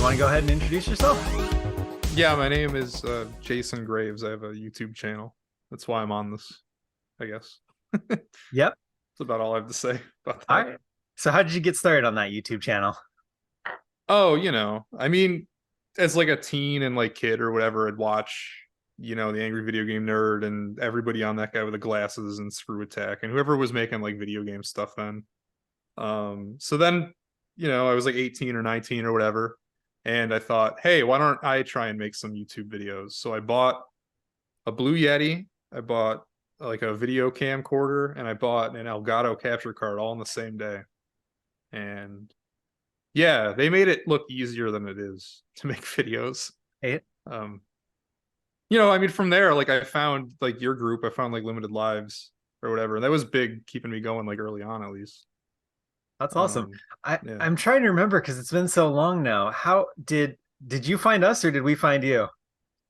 want to go ahead and introduce yourself? Yeah, my name is Jason Graves. I have a YouTube channel. That's why I'm on this, I guess. Yep. That's about all I have to say about that. All right. So how did you get started on that YouTube channel? Oh, I mean, as like a teen and like kid or whatever, I'd watch, the Angry Video Game Nerd and everybody on that guy with the glasses and Screw Attack and whoever was making like video game stuff then. So then, I was like 18 or 19 or whatever. And I thought, hey, why don't I try and make some YouTube videos? So I bought a Blue Yeti. I bought like a video camcorder and I bought an Elgato capture card all in the same day. And yeah, they made it look easier than it is to make videos. Hey, I mean, from there, like I found like your group, I found like Limited Lives or whatever. And that was big keeping me going like early on at least. that's awesome. Yeah. I'm trying to remember because it's been so long now. How did you find us or did we find you?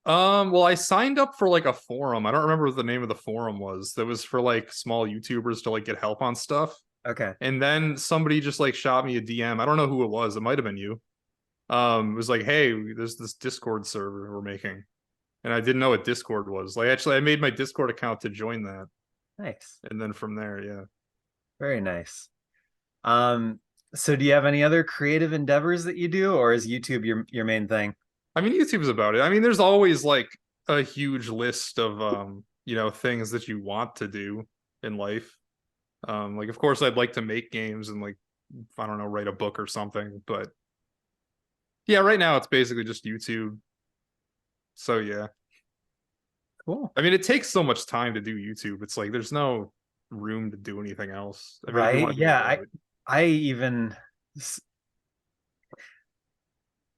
Well, I signed up for like a forum. I don't remember what the name of the forum was. That was for like small YouTubers to like get help on stuff. Okay. And then somebody just like shot me a DM. I don't know who it was. It might have been you. It was like, hey, there's this Discord server we're making. And I didn't know what Discord was. Like actually I made my Discord account to join that. Nice. And then from there, yeah. Very nice. So do you have any other creative endeavors that you do, or is YouTube your main thing? I mean, YouTube's about it. I mean, there's always like a huge list of things that you want to do in life. Like of course I'd like to make games and like I don't know, write a book or something, but yeah, right now it's basically just YouTube. So yeah. Cool. I mean, it takes so much time to do YouTube. It's like there's no room to do anything else. I mean, if you Right? want to Yeah. I even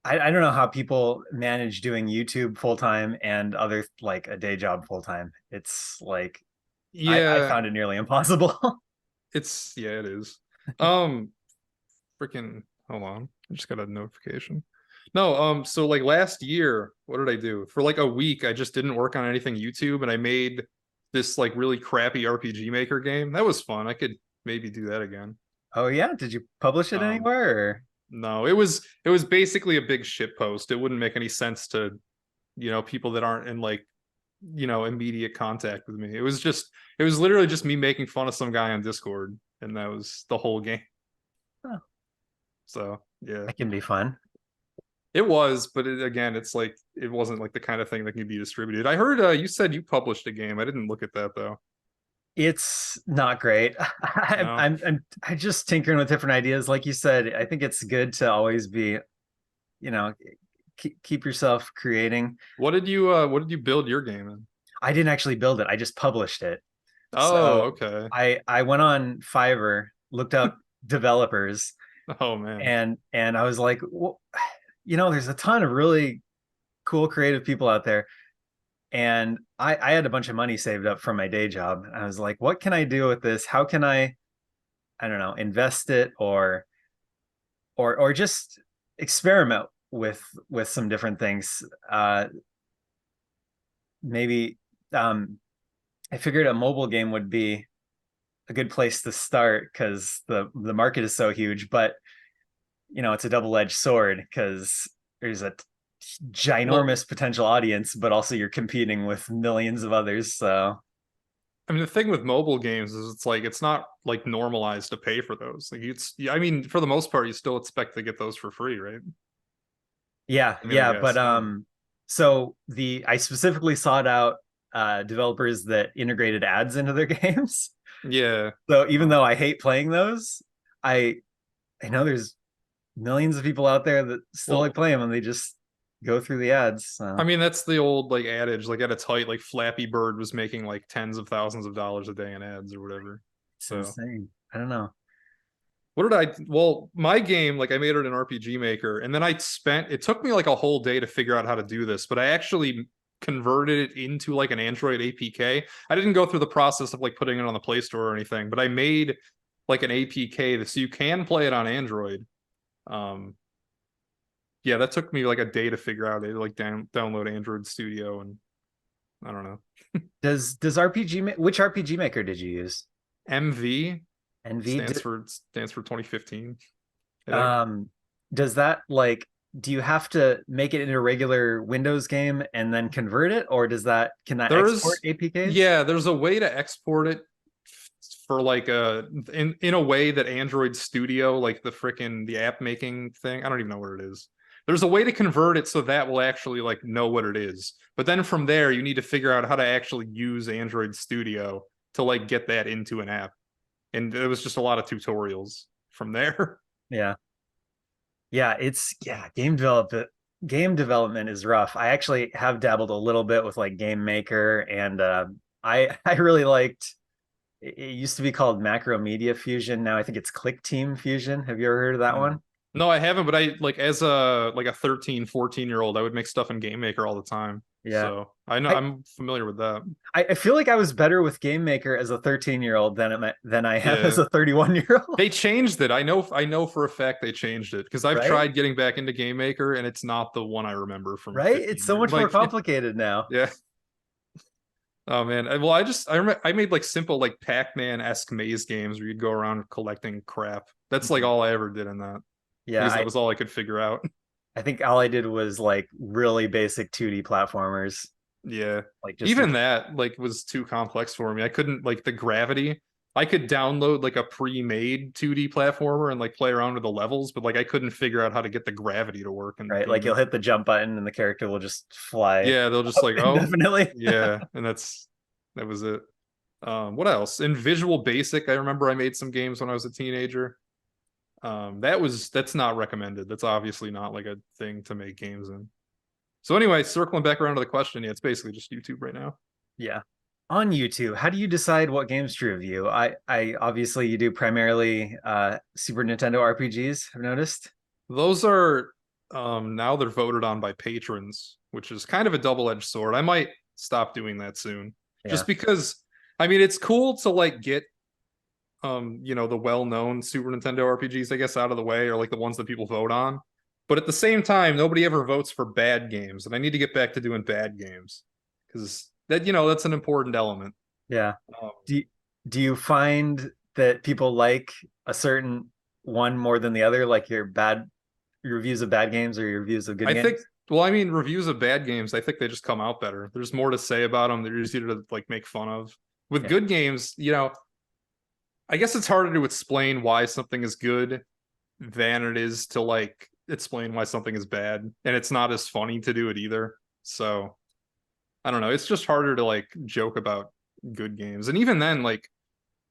I don't know how people manage doing YouTube full time and other like a day job full time. It's like I yeah, found it nearly impossible. it is. Freaking hold on. I just got a notification. No, so like last year, what did I do? For like a week, I just didn't work on anything YouTube and I made this like really crappy RPG Maker game. That was fun. I could maybe do that again. Oh yeah, did you publish it Um, anywhere? Or? no, it was basically a big shit post. It wouldn't make any sense to, people that aren't in like, immediate contact with me. It was literally just me making fun of some guy on Discord, and that was the whole game. Oh, So yeah. that can be fun. It was, but again, it's like it wasn't like the kind of thing that can be distributed. I heard you said you published a game. I didn't look at that though. It's not great. No. I'm just tinkering with different ideas. Like you said, I think it's good to always be, you know, keep yourself creating. What did you build your game in? I didn't actually build it. I just published it. Oh, So okay. I went on Fiverr, looked up developers, Oh man. and I was like, well, there's a ton of really cool creative people out there. And I had a bunch of money saved up from my day job. And I was like, what can I do with this? How can I don't know, invest it or just experiment with some different things. Maybe I figured a mobile game would be a good place to start because the market is so huge, but it's a double-edged sword because there's a Well, ginormous potential audience, but also you're competing with millions of others. So I mean, the thing with mobile games is it's not like normalized to pay for those. Like I mean, for the most part, you still expect to get those for free, right? yeah, I mean, I yeah, but guess. I don't know. so I specifically sought out developers that integrated ads into their games. Yeah. So even Uh, though I hate playing those, I I know there's millions of people out there that still like well, play them and they just go through the ads. I So mean, that's the old like adage. Like at its height, like Flappy Bird was making like tens of thousands of dollars a day in ads or whatever. it's So insane. I don't know. what did I? Well, my game, like I made it an RPG Maker, and then it took me like a whole day to figure out how to do this, but I actually converted it into like an Android APK. I didn't go through the process of like putting it on the Play Store or anything, but I made like an APK so you can play it on Android. Um, yeah, that took me like a day to figure out. I had to like download Android Studio, and I don't know. Does which RPG maker did you use? MV NV? stands for 2015, I think. Um, does that like do you have to make it into a regular Windows game and then convert it, or can that export There's APKs? yeah, there's a way to export it for like a in a way that Android Studio, like the app making thing, I don't even know what it is. There's a way to convert it so that will actually like know what it is. But then from there, you need to figure out how to actually use Android Studio to like get that into an app. And it was just a lot of tutorials from there. Yeah. Yeah, game development is rough. I actually have dabbled a little bit with like Game Maker, and I really liked it used to be called Macro Media Fusion. Now I think it's Click Team Fusion. Have you ever heard of that Mm. one? No, I haven't, but I like as a 13, 14-year old, I would make stuff in Game Maker all the time. Yeah. So I know I, I'm familiar with that. I feel like I was better with Game Maker as a 13-year-old than I am as Yeah. a 31-year-old, They changed it. I know for a fact they changed it because I've right? tried getting back into Game Maker and it's not the one I remember from Right? It's 15 so years. much more Like complicated now. yeah. Oh man. Well, I remember I made like simple like Pac-Man-esque maze games where you'd go around collecting crap. That's like Mhm. all I ever did in that Yeah, because that was all I could figure out. I think all I did was like really basic 2D platformers, Yeah. like just your Even that like was too complex for me. I couldn't like the gravity. I could download like a pre-made 2D platformer and like play around with the levels, but like I couldn't figure out how to get the gravity to work in the right? Like you'll game. hit the jump button and the character will just fly Yeah, they'll just like, oh, indefinitely. yeah, and that was it. What else? In Visual Basic, I remember I made some games when I was a teenager. That's not recommended. That's obviously not like a thing to make games in. So anyway, circling back around to the question, yeah, it's basically just YouTube right now. Yeah. On YouTube, how do you decide what games to review? I obviously you do primarily Super Nintendo RPGs, I've noticed. Those are now they're voted on by patrons, which is kind of a double-edged sword. I might stop doing that soon. Yeah. Just because I mean it's cool to like get the well-known Super Nintendo RPGs, I guess, out of the way, or like the ones that people vote on. But at the same time, nobody ever votes for bad games, and I need to get back to doing bad games because that's an important element. Yeah. Um, Do you, do you find that people like a certain one more than the other, like your reviews of bad games or your reviews of good I think, games? well, I mean, reviews of bad games, I think they just come out better. There's more to say about them. They're easier to like make fun of. With Yeah. good games, I guess it's harder to explain why something is good than it is to like explain why something is bad, and it's not as funny to do it either. So I don't know. It's just harder to like joke about good games. And even then, like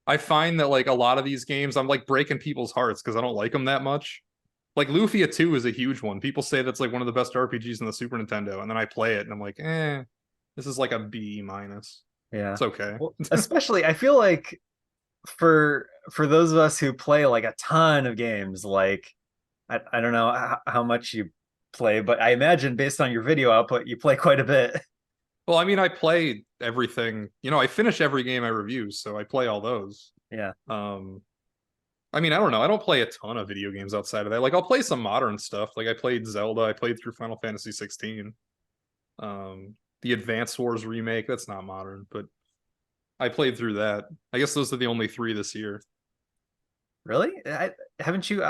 I find that like a lot of these games, I'm like breaking people's hearts because I don't like them that much. Like Lufia 2 is a huge one. People say that's like one of the best RPGs in the Super Nintendo, and then I play it and I'm like, this is like a B minus. Yeah. It's okay. Well, especially I feel like for those of us who play like a ton of games, like I don't know how much you play, but I imagine based on your video output, you play quite a bit. Well, I mean, I play everything. I finish every game I review, so I play all those. Yeah. Um, I mean, I don't know. I don't play a ton of video games outside of that. Like, I'll play some modern stuff. Like, I played Zelda. I played through Final Fantasy 16. The Advance Wars remake. That's not modern, but I played through that. I guess those are the only three this year. Really? Haven't you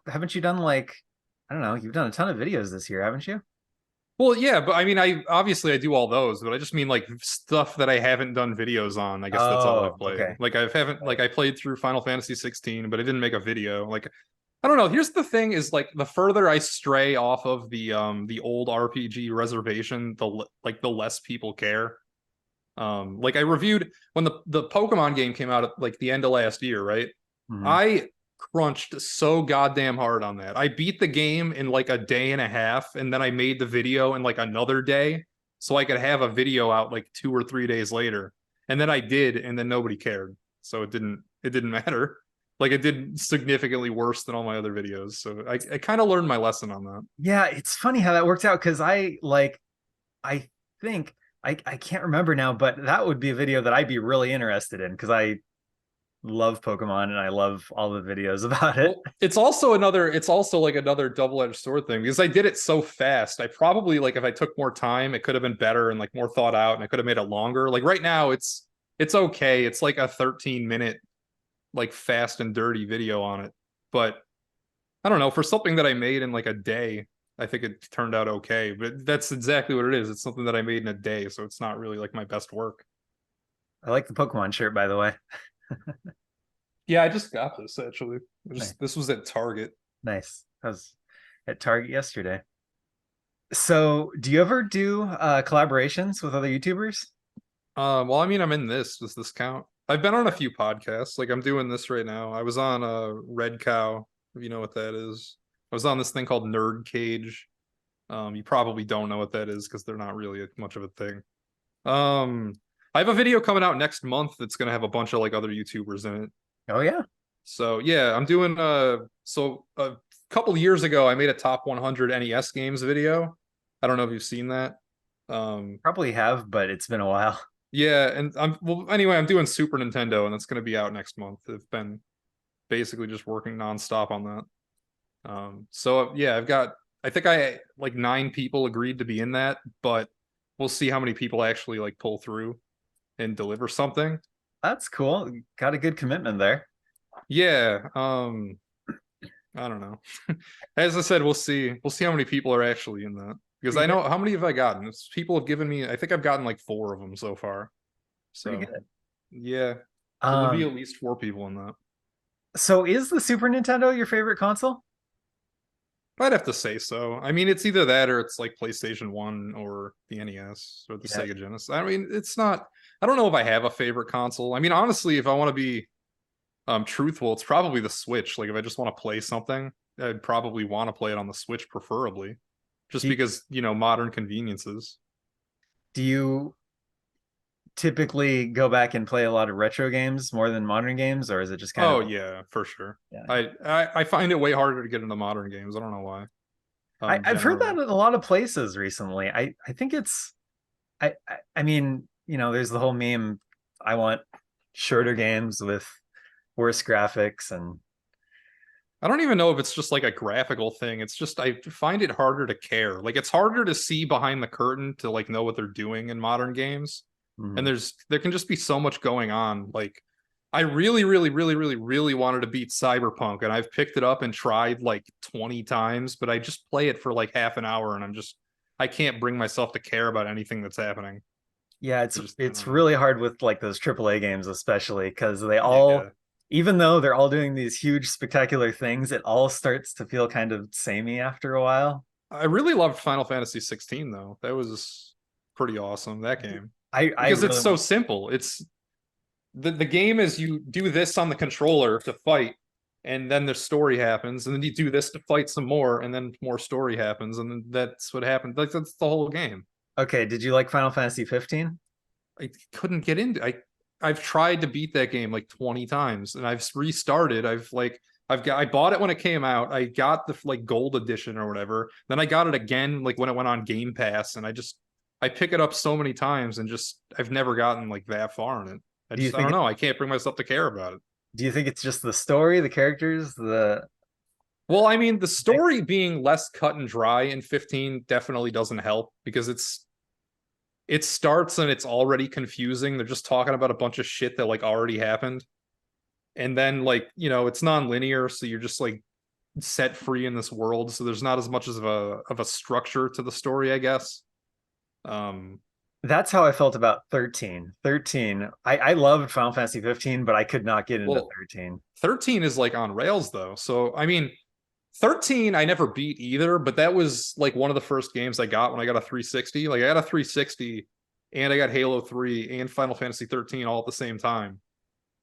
haven't you done like I don't know, you've done a ton of videos this year, haven't you? Well, yeah, but I mean, I do all those, but I just mean like stuff that I haven't done videos on. I guess that's all I've Oh, played. okay. Like I haven't like I played through Final Fantasy 16, but I didn't make a video. Like I don't know. Here's the thing: is like the further I stray off of the old RPG reservation, the less people care. Like I reviewed when the Pokemon game came out at like the end of last year, right? Mhm. I crunched so goddamn hard on that. I beat the game in like a day and a half, and then I made the video in like another day so I could have a video out like 2 or 3 days later. And then I did, and then nobody cared. So it didn't matter. Like it did significantly worse than all my other videos. So I kind of learned my lesson on that. Yeah, it's funny how that worked out because I think I can't remember now, but that would be a video that I'd be really interested in because I love Pokemon and I love all the videos about it. Well, it's also like another double-edged sword thing because I did it so fast. I probably like if I took more time, it could have been better and like more thought out and I could have made it longer. Like right now it's okay. It's like a 13-minute like fast and dirty video on it. But I don't know, for something that I made in like a day, I think it turned out okay, but that's exactly what it is. It's something that I made in a day, so it's not really like my best work. I like the Pokemon shirt, by the way. Yeah, I just got this actually. Nice. This was at Target. Nice. I was at Target yesterday. So, do you ever do collaborations with other YouTubers? Well, I mean, I'm in this. Does this count? I've been on a few podcasts. Like I'm doing this right now. I was on Red Cow, if you know what that is. I was on this thing called Nerd Cage. You probably don't know what that is because they're not really much of a thing. Um, I have a video coming out next month that's gonna have a bunch of like other YouTubers in it. Oh yeah, So yeah, I'm doing so a couple years ago I made a top 100 NES games video. I don't know if you've seen that. Um, probably have, but it's been a while. yeah, and anyway, I'm doing Super Nintendo and that's gonna be out next month. I've been basically just working nonstop on that. So yeah, I think I like 9 people agreed to be in that, but we'll see how many people actually like pull through and deliver something. That's cool. Got a good commitment there. Yeah, I don't know. As I said, we'll see. We'll see how many people are actually in that. Because Pretty I good. know how many have I gotten? People have given me, I think I've gotten like 4 of them so far. Pretty So good. yeah. So there'll be Um, at least 4 people in that. so is the Super Nintendo your favorite console? I'd have to say so. I mean, it's either that or it's like PlayStation 1 or the NES or the Yeah. Sega Genesis. I mean, it's not, I don't know if I have a favorite console. I mean, honestly, if I want to be truthful, it's probably the Switch. Like if I just want to play something, I'd probably want to play it on the Switch preferably. Just Do you, because, modern conveniences. do you typically go back and play a lot of retro games more than modern games, or is it just kind of Oh yeah, for sure. yeah? I find it way harder to get into modern games. I don't know why. I've heard that Generally. in a lot of places recently. I think it's I mean, there's the whole meme. I want shorter games with worse graphics and I don't even know if it's just like a graphical thing. It's just I find it harder to care. Like it's harder to see behind the curtain to like know what they're doing in modern games. And mhm. there can just be so much going on. Like I really, really, really, really, really wanted to beat Cyberpunk, and I've picked it up and tried like 20 times, but I just play it for like half an hour, and I can't bring myself to care about anything that's happening. Yeah, it's I just I it's don't know. really hard with like those AAA games, especially because they all, Yeah, even though they're all doing these huge spectacular things, it all starts to feel kind of samey after a while. I really loved Final Fantasy 16 though. That was pretty awesome, that game. I Because it's really so want. simple. It's the game is you do this on the controller to fight, and then the story happens, and then you do this to fight some more, and then more story happens, and then that's what happened. Like that's the whole game. Okay, did you like Final Fantasy 15? I couldn't get into. I've tried to beat that game like 20 times, and I've restarted. I bought it when it came out. I got the like gold edition or whatever. Then I got it again like when it went on Game Pass, and I pick it up so many times and just I've never gotten like that far in it. Do you I think don't it, know. I can't bring myself to care about it. do you think it's just the story, the characters, the Well, I mean, the story being less cut and dry in 15 definitely doesn't help because it starts and it's already confusing. They're just talking about a bunch of shit that like already happened. And then like, it's non-linear, so you're just like set free in this world. So there's not as much as of a structure to the story, I guess. Um, That's how I felt about 13. 13. I loved Final Fantasy 15, but I could not get into well, 13. 13 is like on rails though. So I mean, 13 I never beat either, but that was like one of the first games I got when I got a 360. Like I got a 360 and I got Halo 3 and Final Fantasy 13 all at the same time.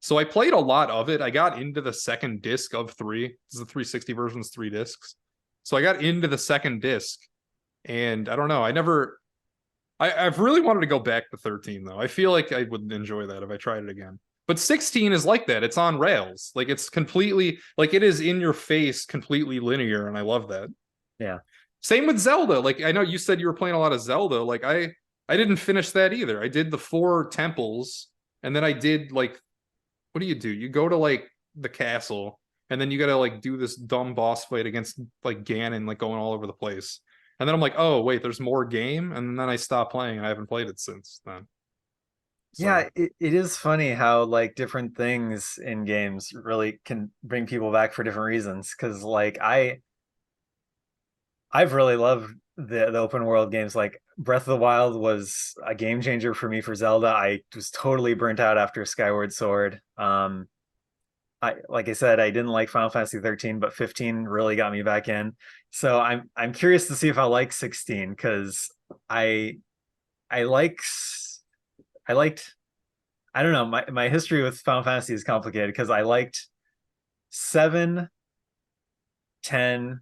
So I played a lot of it. I got into the second disc of 3. This is the 360 version's 3 discs. So I got into the second disc and I don't know, I've really wanted to go back to 13 though. I feel like I would enjoy that if I tried it again. But 16 is like that. It's on rails. Like it's completely like it is in your face, completely linear, and I love that. Yeah. Same with Zelda. Like I know you said you were playing a lot of Zelda. Like I didn't finish that either. I did the 4 temples, and then I did like what do? You go to like the castle, and then you gotta like do this dumb boss fight against like Ganon, like going all over the place. And then I'm like, oh wait, there's more game, and then I stopped playing, and I haven't played it since then. Yeah, So it is funny how like different things in games really can bring people back for different reasons. Because like I've really loved the open world games. Like Breath of the Wild was a game changer for me for Zelda. I was totally burnt out after Skyward Sword. I like I said, I didn't like Final Fantasy 13, but 15 really got me back in. So I'm curious to see if I like 16 because I I like I liked I don't know, my history with Final Fantasy is complicated because I liked 7, 10,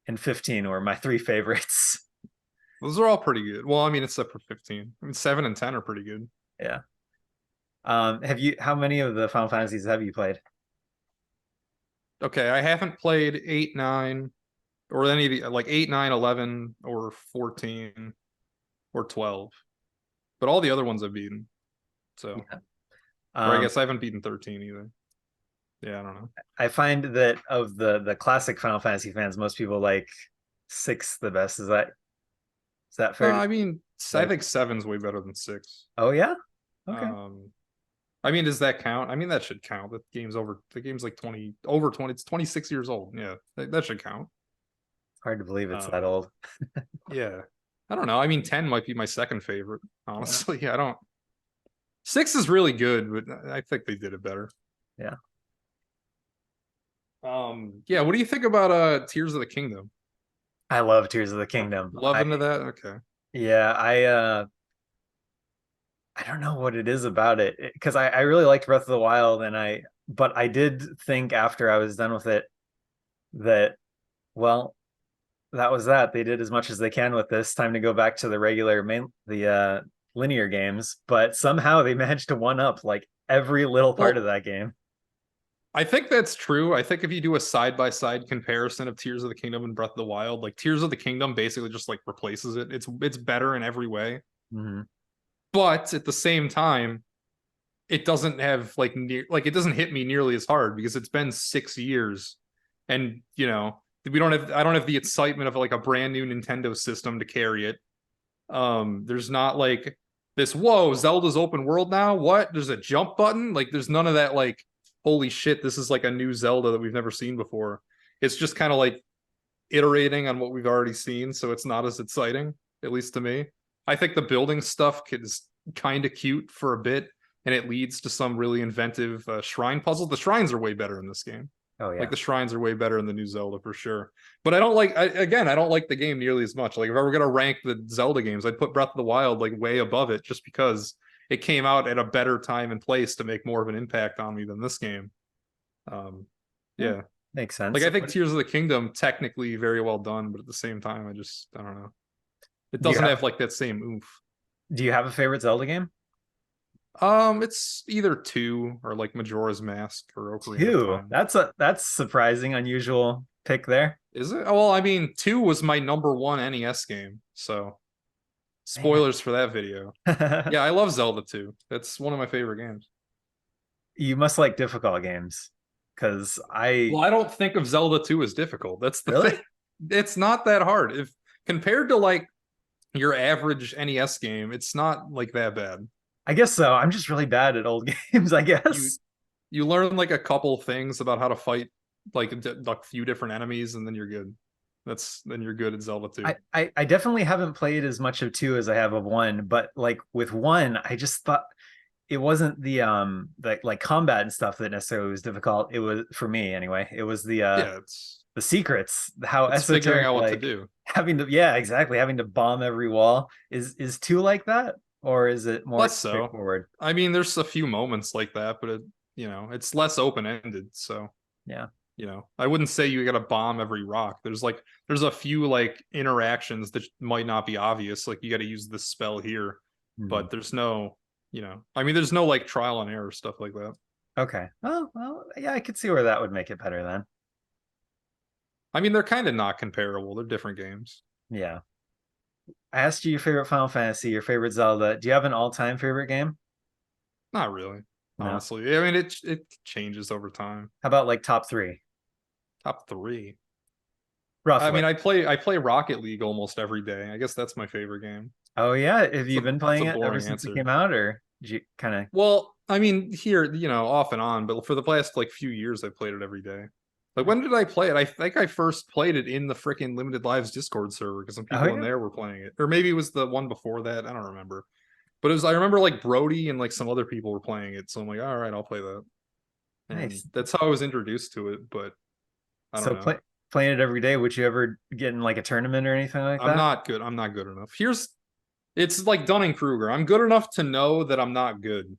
and 15 were my three favorites. Those are all pretty good. Well, I mean, except for 15. I mean, 7 and 10 are pretty good. Yeah. Have you how many of the Final Fantasies have you played? Okay, I haven't played 8, 9, or any of the like 8, 9, 11, or 14, or 12. But all the other ones I've beaten. So, Yeah. or I Um, guess I haven't beaten 13 either. Yeah, I don't know. I find that of the classic Final Fantasy fans, most people like six the best. Is that No, fair to I mean, I like? think seven's way better than 6. Oh yeah? Okay. Um, I mean, does that count? I mean, that should count. The game's like 20 over 20. It's 26 years old. Yeah, that should count. Hard to believe it's that Um, old. yeah. I don't know. I mean, 10 might be my second favorite, Yeah. honestly. I don't 6 is really good, but I think they did it better. Yeah. Yeah, what do you think about Tears of the Kingdom? I love Tears of the Kingdom. Love into that? Okay. Yeah, I don't know what it is about it because I really liked Breath of the Wild and but I did think after I was done with it that well that was that they did as much as they can with this time to go back to the regular linear games, but somehow they managed to one up like every little part of Well, that game. I think that's true. I think if you do a side-by-side comparison of Tears of the Kingdom and Breath of the Wild, like Tears of the Kingdom basically just like replaces it. It's better in every way. Hmm. But at the same time, it doesn't have like it doesn't hit me nearly as hard because it's been 6 years, and I don't have the excitement of like a brand new Nintendo system to carry it. There's not like this, whoa, Zelda's open world now. What? There's a jump button? Like there's none of that like, holy shit, this is like a new Zelda that we've never seen before. It's just kind of like iterating on what we've already seen, so it's not as exciting, at least to me. I think the building stuff is kind of cute for a bit, and it leads to some really inventive shrine puzzles. The shrines are way better in this game. Oh Like yeah. the shrines are way better in the new Zelda for sure. But I don't like the game nearly as much. Like if I were gonna rank the Zelda games, I'd put Breath of the Wild like way above it just because it came out at a better time and place to make more of an impact on me than this game. Um, Yeah, yeah. makes Like sense. I think Tears of the Kingdom technically very well done, but at the same time, I don't know. It Do you doesn't have have like that same oomph. do you have a favorite Zelda game? It's either 2 or like Majora's Mask or Ocarina of Two. Time. That's surprising, unusual pick there. Is it? Well, I mean, 2 was my number one NES game, so Man. spoilers for that video. Yeah, I love Zelda 2. That's one of my favorite games. You must like difficult games because I Well, I don't think of Zelda 2 as difficult. That's the really thing. It's not that hard. If compared to like your average NES game, it's not like that bad. I guess so. I'm just really bad at old games, I You guess. you learn like a couple things about how to fight like a few different enemies, and then you're good. Then you're good at Zelda 2. I definitely haven't played as much of two as I have of one, but like with one, I just thought it wasn't the like combat and stuff that necessarily was difficult. It was for me anyway. It was Yeah, the secrets, how it's figuring esoteric, out what to like do. having to yeah, exactly, having to bomb every wall. Is two like that, or is it more Less so. straightforward? I mean, there's a few moments like that, but it's less open ended. So Yeah. I wouldn't say you got to bomb every rock. There's a few like interactions that might not be obvious. Like you got to use this spell here, Mhm. but there's no, I mean, there's no like trial and error stuff like that. Okay. Oh, well, yeah, I could see where that would make it better then. I mean, they're kind of not comparable. They're different games. Yeah. I asked you your favorite Final Fantasy, your favorite Zelda. Do you have an all-time favorite game? Not really, No. honestly. I mean, it changes over time. How about like top three, Top three. I roughly? mean, I play Rocket League almost every day. I guess that's my favorite game. Oh yeah, have you been It's a playing it ever boring since it answer. came out, or did you kind of? Well, I mean, here, off and on, but for the past like few years, I played it every day. Like, when did I play it? I think I first played it in the freaking Limited Lives Discord server because some Oh people in yeah, there were playing it. Or maybe it was the one before that. I don't remember. But it was, I remember like Brody and like some other people were playing it. So I'm like, all right, I'll play that. And nice. that's how I was introduced to it. But I don't So know. playing it every day, would you ever get in like a tournament or anything like I'm that? not good. I'm not good enough. It's like Dunning Kruger. I'm good enough to know that I'm not good.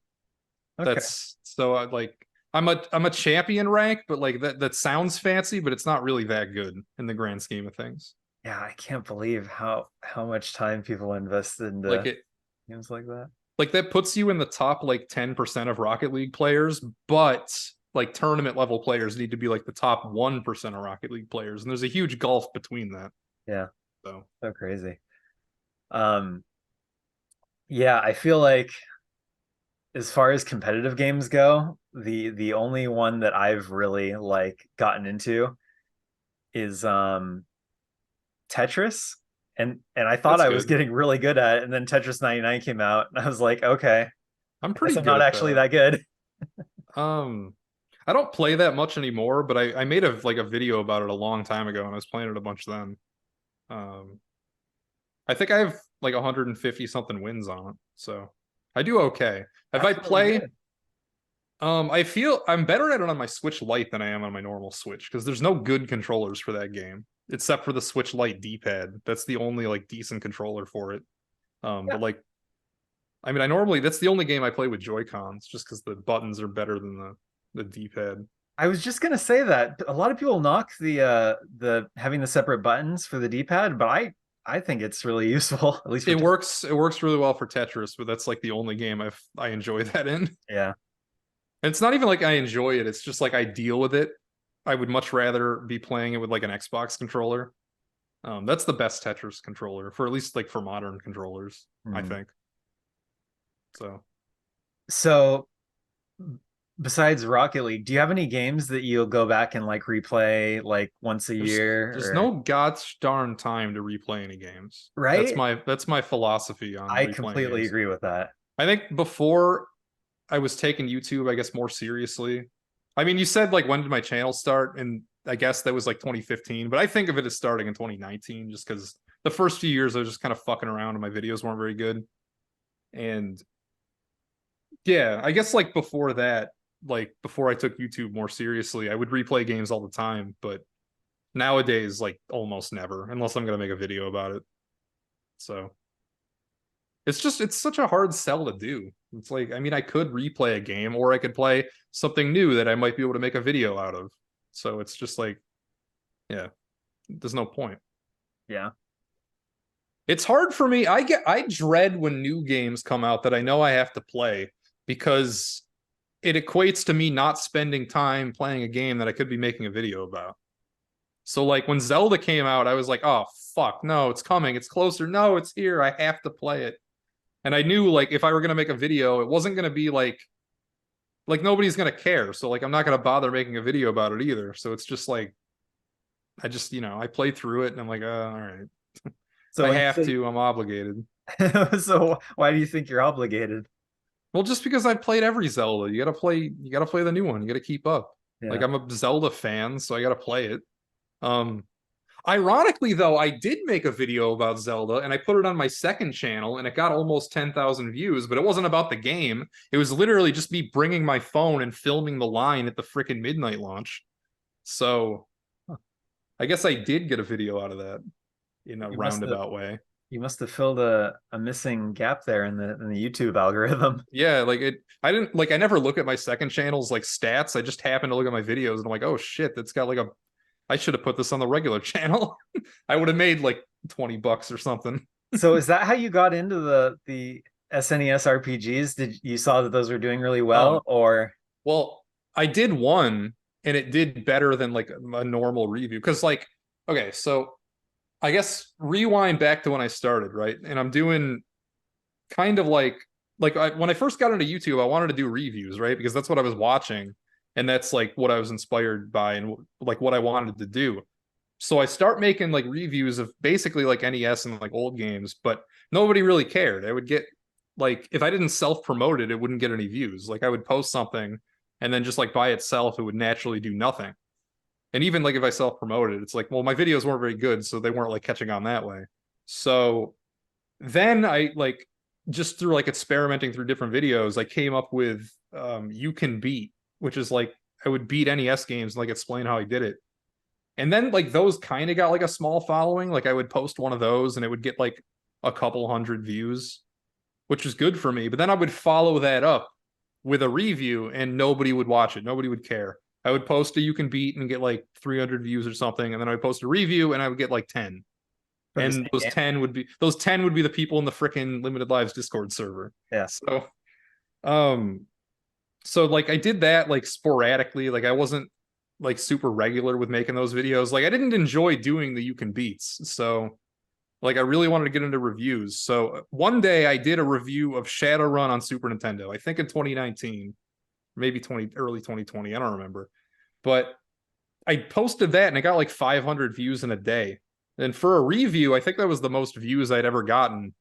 Okay. That's so like I'm a champion rank, but like that sounds fancy, but it's not really that good in the grand scheme of things. Yeah, I can't believe how much time people invest Like into it games like that. like that puts you in the top like 10% of Rocket League players, but like tournament level players need to be like the top 1% of Rocket League players, and there's a huge gulf between that. Yeah, So so crazy. Um, yeah, I feel like as far as competitive games go, the only one that I've really like gotten into is Tetris. And I thought that's I was good. getting really good at it, and then Tetris 99 came out, and I was like, okay, I'm I guess pretty I'm good not at actually that. that good. Um, I don't play that much anymore, but I made a video about it a long time ago, and I was playing it a bunch then. Um, I think I have like 150 something wins on it, so I do okay. If I That's really play, good. I feel I'm better at it on my Switch Lite than I am on my normal Switch because there's no good controllers for that game except for the Switch Lite D-pad. That's the only like decent controller for it. Yeah. But like, I mean, I normally that's the only game I play with Joy-Cons just because the buttons are better than the D-pad. I was just gonna say that a lot of people knock the having the separate buttons for the D-pad, but I think it's really useful, at least for It works really well for Tetris, but that's like the only game I enjoy that in. yeah. And it's not even like I enjoy it, it's just like I deal with it. I would much rather be playing it with like an Xbox controller. That's the best Tetris controller for at least like for modern controllers, I Hmm. think. So So besides Rocket League, do you have any games that you'll go back and like replay like once a year there's or no gosh darn time to replay any games. right? That's my philosophy on I replaying completely games. agree with that. I think before I was taking YouTube, I guess, more seriously. I mean, you said like when did my channel start? And I guess that was like 2015, but I think of it as starting in 2019 just because the first few years I was just kind of fucking around and my videos weren't very good. And yeah, I guess like before that, like before I took YouTube more seriously, I would replay games all the time, but nowadays, like almost never, unless I'm gonna make a video about it. So it's such a hard sell to do. It's like, I mean, I could replay a game or I could play something new that I might be able to make a video out of. So it's just like, yeah, there's no point. Yeah. It's hard for me. I dread when new games come out that I know I have to play because it equates to me not spending time playing a game that I could be making a video about. So like when Zelda came out, I was like, oh fuck, no, it's coming, it's closer, no, it's here, I have to play it. And I knew like if I were gonna make a video, it wasn't gonna be like nobody's gonna care. So like I'm not gonna bother making a video about it either. So it's just like I just I play through it and I'm like, all right. If So I when you have say to, I'm obligated. so why do you think you're obligated? Well, just because I've played every Zelda, you gotta play the new one. You gotta keep up. Like Yeah. I'm a Zelda fan, so I gotta play it. Um, Ironically, though, I did make a video about Zelda and I put it on my second channel and it got almost 10,000 views, but it wasn't about the game. It was literally just me bringing my phone and filming the line at the freaking midnight launch. So I guess I did get a video out of that in a You must have roundabout way. you must have filled a missing gap there in the YouTube algorithm. Yeah, like I didn't like, I never look at my second channel's like stats. I just happen to look at my videos and I'm like, oh shit, that's got like I should have put this on the regular channel. I would have made like $20 or something. So is that how you got into the SNES RPGs? Did you saw that those were doing really well Um, or Well, I did one and it did better than like a normal review. Cause like, okay, so I guess rewind back to when I started, right? And I'm doing kind of when I first got into YouTube, I wanted to do reviews, right? Because that's what I was watching. And that's like what I was inspired by and like what I wanted to do. So I start making like reviews of basically like NES and like old games, but nobody really cared. I would get like if I didn't self-promote it, it wouldn't get any views. Like I would post something and then just like by itself, it would naturally do nothing. And even like if I self-promoted, it's like, well, my videos weren't very good, so they weren't like catching on that way. So then I like just through like experimenting through different videos, I came up with You Can Beat, which is like I would beat NES games and like explain how I did it. And then like those kind of got like a small following. Like I would post one of those and it would get like a couple hundred views, which was good for me. But then I would follow that up with a review and nobody would watch it. Nobody would care. I would post a You Can Beat and get like 300 views or something, and then I would post a review and I would get like 10. For the And same game. those 10 would be the people in the freaking Limited Lives Discord server. Yeah. So um so like I did that like sporadically. Like I wasn't like super regular with making those videos. Like I didn't enjoy doing the You Can Beats. So like I really wanted to get into reviews. So one day I did a review of Shadowrun on Super Nintendo. I think in 2019, maybe early 2020. I don't remember. But I posted that and I got like 500 views in a day. And for a review, I think that was the most views I'd ever gotten,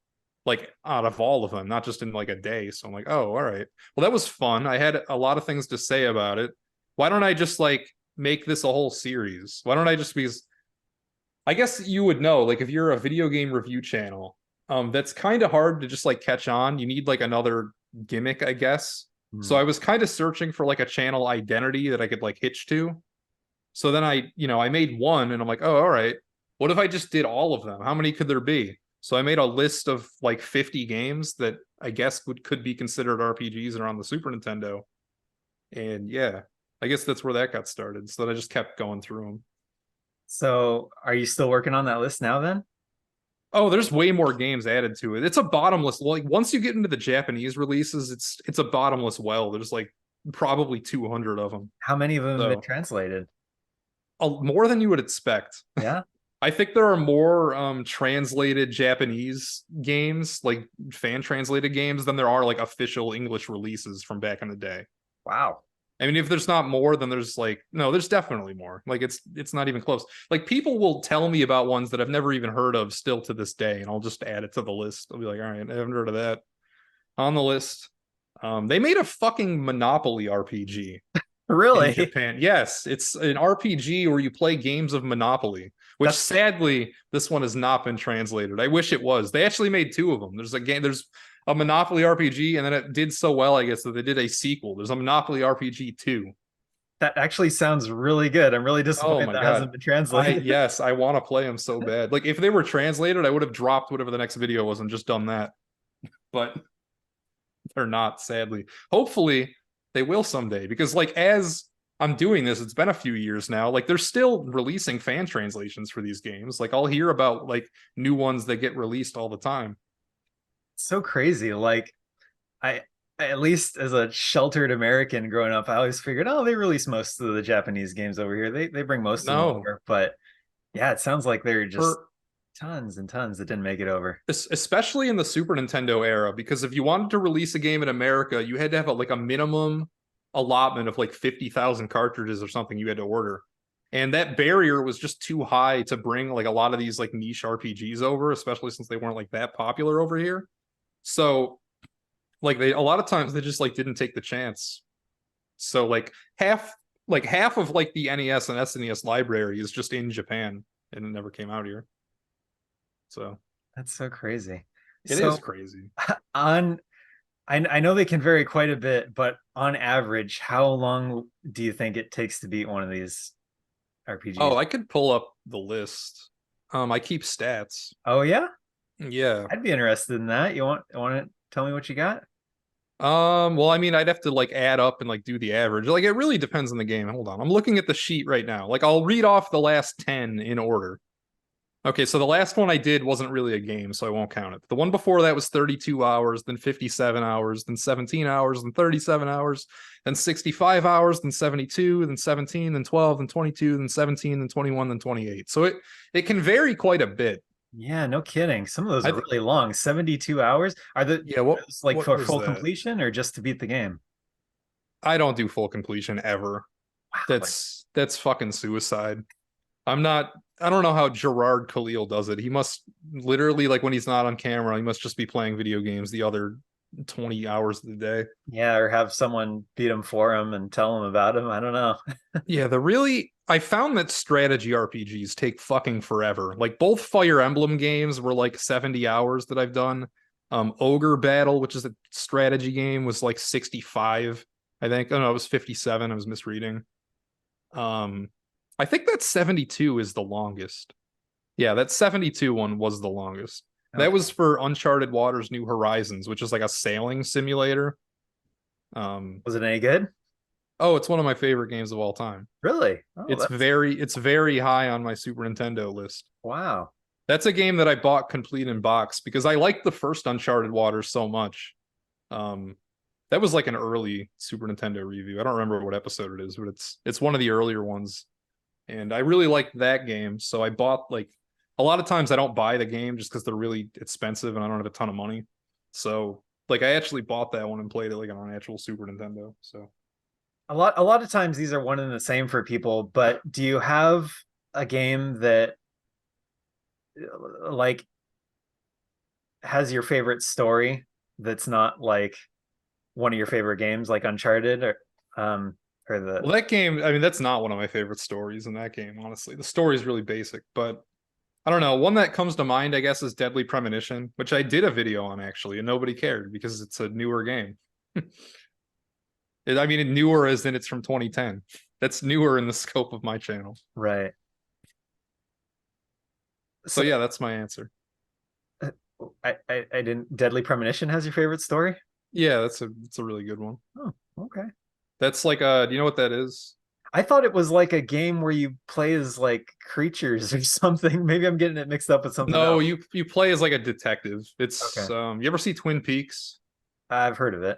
like out of all of them, not just in like a day. So I'm like, oh, all right. Well, that was fun. I had a lot of things to say about it. Why don't I just like make this a whole series? Why don't I just be? I guess you would know, like if you're a video game review channel, that's kind of hard to just like catch on. You need like another gimmick, I guess. So Hmm. I was kind of searching for like a channel identity that I could like hitch to. So then I made one and I'm like, oh, all right. What if I just did all of them? How many could there be? So I made a list of like 50 games that I guess could be considered RPGs and are on the Super Nintendo. And yeah, I guess that's where that got started. So then I just kept going through them. So are you still working on that list now then? Oh, there's way more games added to it. It's a bottomless. Like once you get into the Japanese releases, it's a bottomless well. There's like probably 200 of them. How many of them have been So translated? more than you would expect. Yeah. I think there are more translated Japanese games, like fan translated games, than there are like official English releases from back in the day. Wow. I mean, if there's not more, then there's like no, there's definitely more. Like it's not even close. Like people will tell me about ones that I've never even heard of still to this day, and I'll just add it to the list. I'll be like, all right, I haven't heard of that on the list. They made a fucking Monopoly RPG in Really? Japan. Yes, it's an RPG where you play games of Monopoly, which That's sadly this one has not been translated. I wish it was. They actually made two of them. There's a Monopoly RPG, and then it did so well, I guess, that they did a sequel. There's a Monopoly RPG 2. that actually sounds really good. I'm really Oh disappointed my that god. hasn't been translated. I want to play them so bad. Like if they were translated, I would have dropped whatever the next video was and just done that. But they're not, sadly. Hopefully they will someday because like as I'm doing this, it's been a few years now. Like they're still releasing fan translations for these games. Like I'll hear about like new ones that get released all the time. So crazy. Like I at least as a sheltered American growing up, I always figured, oh, they release most of the Japanese games over here. They bring most of them No, over. But yeah, it sounds like there are just for tons and tons that didn't make it over. especially in the Super Nintendo era, because if you wanted to release a game in America, you had to have like a minimum allotment of like 50,000 cartridges or something you had to order. And that barrier was just too high to bring like a lot of these like niche RPGs over, especially since they weren't like that popular over here. So like they a lot of times they just like didn't take the chance. So half of like the NES and SNES library is just in Japan and it never came out here. So That's so crazy. it is So crazy. on I know they can vary quite a bit, but on average, how long do you think it takes to beat one of these Oh, RPGs? I could pull up the list. I keep stats. Oh yeah, Yeah. I'd be interested in that. You want to tell me what you got? Well, I mean, I'd have to like add up and like do the average. Like it really depends on the game. Hold on. I'm looking at the sheet right now. Like I'll read off the last 10 in order. Okay, so the last one I did wasn't really a game, so I won't count it. The one before that was 32 hours, then 57 hours, then 17 hours, then 37 hours, then 65 hours, then 72, then 17, then 12, then 22, then 17, then 21, then 28. So it can vary quite a bit. Yeah, no kidding. Some of those I are th- really long. 72 hours. Are yeah, what those like what for was full that? completion or just to beat the game? I don't do full completion ever. Wow, like That's fucking suicide. I'm not I don't know how Gerard Khalil does it. He must literally like when he's not on camera, he must just be playing video games the other 20 hours of the day. Yeah, or have someone beat him for him and tell him about him. I don't know. Yeah, I found that strategy RPGs take fucking forever. Like both Fire Emblem games were like 70 hours that I've done. Ogre Battle, which is a strategy game, was like 65, I think. Oh no, it was 57. I was misreading. Um, I think that 72 is the longest. Yeah, that 72 one was the longest. That Okay. was for Uncharted Waters New Horizons, which is like a sailing simulator. Um, Was it any good? oh, it's one of my favorite games of all time. Really? Oh, that's It's very high on my Super Nintendo list. wow. That's a game that I bought complete in box because I liked the first Uncharted Waters so much. Um, that was like an early Super Nintendo review. I don't remember what episode it is, but it's one of the earlier ones. And I really liked that game, so I bought like a lot of times I don't buy the game just because they're really expensive and I don't have a ton of money. So like I actually bought that one and played it like on an actual Super Nintendo. So A lot of times these are one and the same for people, but do you have a game that like has your favorite story that's not like one of your favorite games like Uncharted um or the well, that game, I mean, that's not one of my favorite stories in that game, honestly. The story is really basic, but I don't know. One that comes to mind, I guess, is Deadly Premonition, which I did a video on actually, and nobody cared because it's a newer game. I mean, newer as in it's from 2010. That's newer in the scope of my channel. right. So So yeah, that's my answer. uh, I didn't Deadly Premonition has your favorite story? Yeah, that's a really good one. Oh, okay. That's like do you know what that is? I thought it was like a game where you play as like creatures or something. Maybe I'm getting it mixed up with something No, else. you play as like a detective. It's Okay. you ever see Twin Peaks? I've heard of it.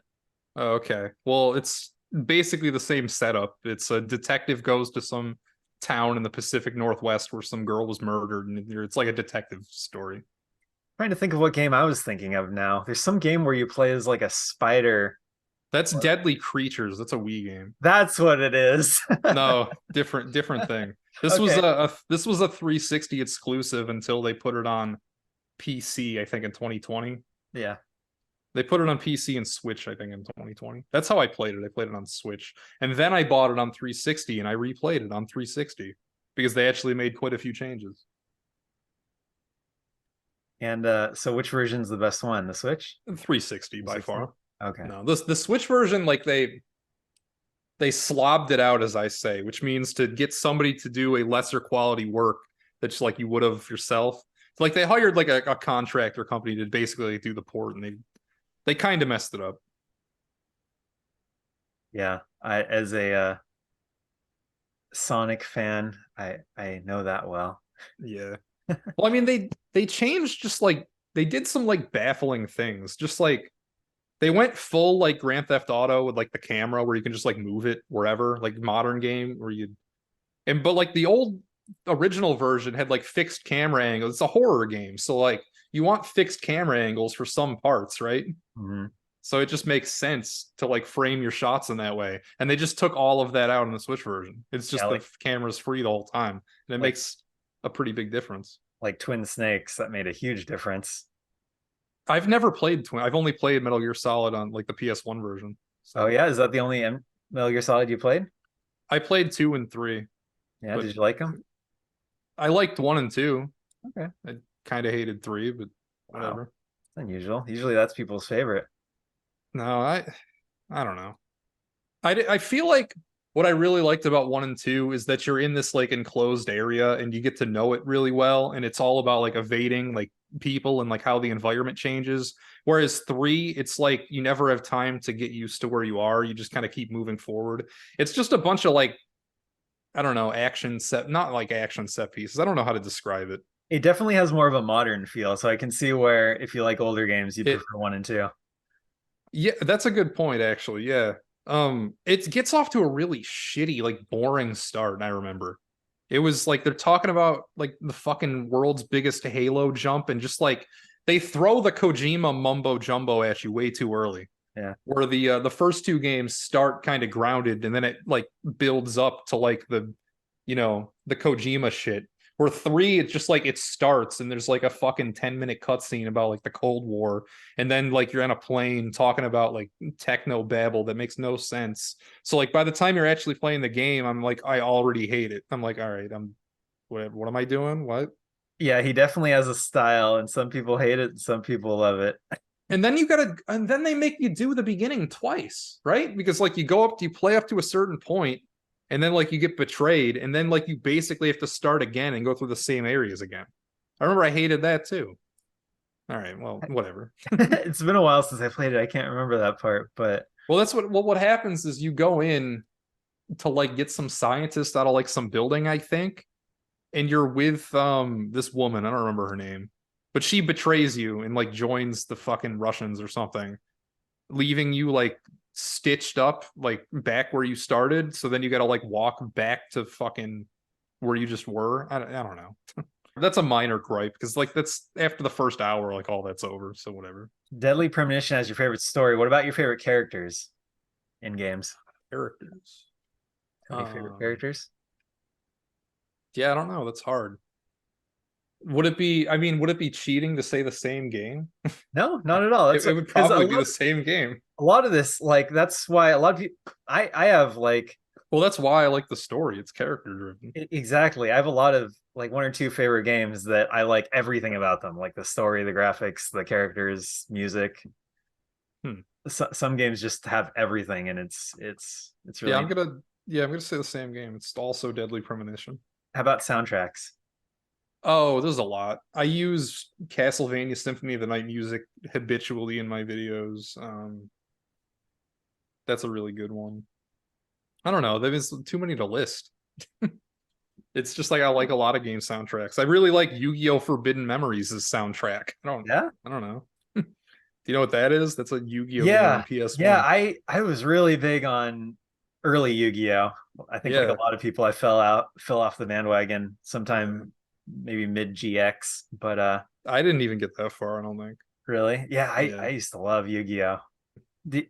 Oh, okay. Well, it's basically the same setup. It's a detective goes to some town in the Pacific Northwest where some girl was murdered, and it's like a detective story. Trying to think of what game I was thinking of now. There's some game where you play as like a spider. That's Deadly Creatures. That's a Wii game. That's what it is. No, different thing. This was Okay. this was a 360 exclusive until they put it on PC, I think in 2020. Yeah. They put it on PC and Switch, I think, in 2020. That's how I played it. I played it on Switch. And then I bought it on 360 and I replayed it on 360 because they actually made quite a few changes. And so which version's the best one? The Switch? 360 by 360? far. Okay. No, this the Switch version, like they slobbed it out, as I say, which means to get somebody to do a lesser quality work that's like you would have yourself. Like they hired like a contractor company to basically do the port, and they kind of messed it up. Yeah. I as a Sonic fan, I know that well. Yeah. Well, I mean, they changed just like they did some like baffling things. Just like they went full like Grand Theft Auto with like the camera where you can just like move it wherever, like modern game where you and but like the old original version had like fixed camera angles. It's a horror game, so like you want fixed camera angles for some parts, right? Mhm. So it just makes sense to like frame your shots in that way. And they just took all of that out in the Switch version. It's Yeah, just the camera's free the whole time, and it like makes a pretty big difference. like Twin Snakes, that made a huge difference. I've never played Twin. I've only played Metal Gear Solid on like the PS1 version. Oh So yeah, is that the only Metal Gear Solid you played? I played 2 and 3, Yeah, but did you like them? I liked 1 and 2. Okay. I kind of hated 3, but Wow. whatever. Unusual. Usually that's people's favorite. No, I don't know. I feel like what I really liked about 1 and 2 is that you're in this like enclosed area and you get to know it really well, and it's all about like evading like people and like how the environment changes. Whereas 3, it's like you never have time to get used to where you are. You just kind of keep moving forward. It's just a bunch of like I don't know action set, not like action set pieces. I don't know how to describe it. It definitely has more of a modern feel, so I can see where if you like older games, you'd It prefer one and two. Yeah, that's a good point actually. Yeah. It gets off to a really shitty, like boring start, I remember. It was like they're talking about like the fucking world's biggest Halo jump and just like they throw the Kojima mumbo jumbo at you way too early. Yeah. Where the first two games start kind of grounded and then it like builds up to like the Kojima shit Where 3, it's just like it starts and there's like a fucking 10-minute cutscene about like the Cold War, and then like you're on a plane talking about like techno babble that makes no sense. So like by the time you're actually playing the game, I'm like, I already hate it. I'm like, all right, what am I doing? What? Yeah, he definitely has a style, and some people hate it, and some people love it. And then they make you do the beginning twice, right? Because like you play up to a certain point, and then like you get betrayed, and then like you basically have to start again and go through the same areas again. I remember I hated that too. All right, well, whatever. It's been a while since I played it. I can't remember that part, but Well, that's what happens is you go in to like get some scientist out of like some building, I think, and you're with this woman, I don't remember her name, but she betrays you and like joins the fucking Russians or something, leaving you like stitched up like back where you started. So then you got to like walk back to fucking where you just were. I don't know. That's a minor gripe because like that's after the first hour, like all that's over. So whatever. Deadly Premonition has your favorite story. What about your favorite characters in games? Characters. Any favorite Um, characters? yeah, I don't know. That's hard. Would it be? I mean, would it be cheating to say the same game? No, not at all. It, That's it would because probably be the same game. a lot of this, like that's why a lot of people. I have like Well, that's why I like the story. It's character driven. exactly. I have a lot of like one or two favorite games that I like everything about them, like the story, the graphics, the characters, music. Hmm. Some games just have everything, and it's Yeah, really. I'm gonna say the same game. It's also Deadly Premonition. How about soundtracks? Oh, there's a lot. I use Castlevania Symphony of the Night music habitually in my videos. That's a really good one. I don't know. There's too many to list. It's just like I like a lot of game soundtracks. I really like Yu-Gi-Oh! Forbidden Memories' soundtrack. Yeah, I don't know. Do you know what that is? That's a Yu-Gi-Oh game on yeah. PS1. I was really big on early Yu-Gi-Oh. I think like a Yeah. lot of people, I fell off the bandwagon Yeah. sometime maybe mid GX, but I didn't even get that far, I don't think. really, yeah, I Yeah. used to love Yu-Gi-Oh.